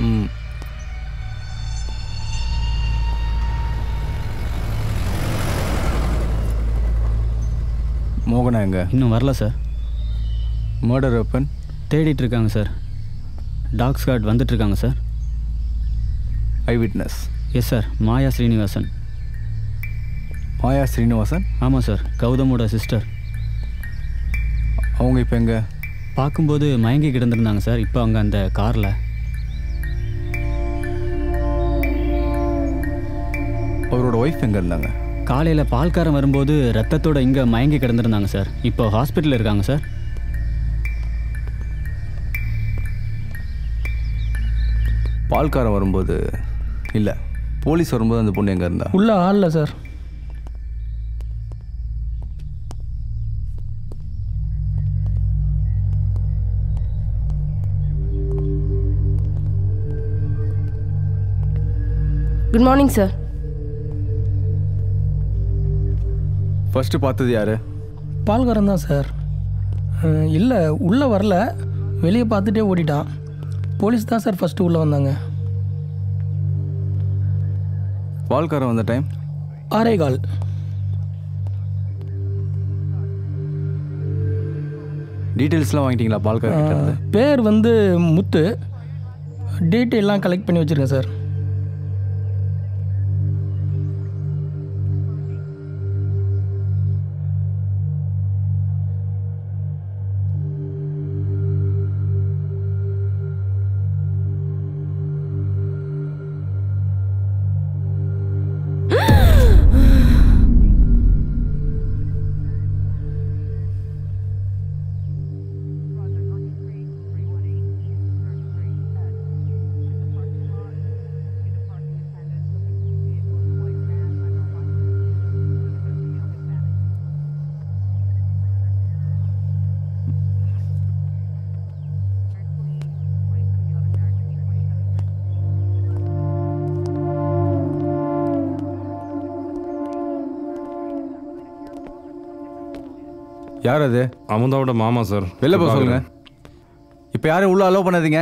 ம். மோகனா எங்க? இன்னும் வரல சார். மர்டர் வெப்பன் தேடிட்டு இருக்காங்க சார். டாக் ஸ்குவாட் வந்துட்டு இருக்காங்க sir. Eyewitness. Yes sir. Maya Srinivasan. Maya Srinivasan? ஆமாம் சார், கௌதமோட சிஸ்டர். அவங்க இப்போ எங்கே? பார்க்கும்போது மயங்கி கிடந்திருந்தாங்க சார். இப்போ அங்கே அந்த காரில். அவரோட ஒய்ஃப் எங்கே இருந்தாங்க? காலையில் பால்காரன் வரும்போது ரத்தத்தோட இங்கே மயங்கி கிடந்திருந்தாங்க சார். இப்போ ஹாஸ்பிட்டலில் இருக்காங்க சார். பால்காரன் வரும்போது இல்லை, போலீஸ் வரும்போது அந்த பொண்ணு எங்கே இருந்தா? உள்ள ஆள் இல்லை sir. Good morning sir. First பார்த்தது யாரு? பால்காரன் தான் சார். இல்லை, உள்ளே வரல, வெளியே பார்த்துட்டே ஓடிட்டான். போலீஸ் தான் சார் ஃபஸ்ட்டு உள்ளே வந்தாங்க. பால்காரன் வந்த டைம் 6:15. டீட்டெயில்ஸ்லாம் வாங்கிட்டீங்களா பால்காரன்? பேர் வந்து முத்து. டீட்டெயிலாம் கலெக்ட் பண்ணி வச்சுருக்கேன் சார். யார் அது? அமுதாவோட மாமா சார். வெளில போக சொல்லுங்க. இப்போ யாரும் உள்ள அலோவ் பண்ணாதீங்க.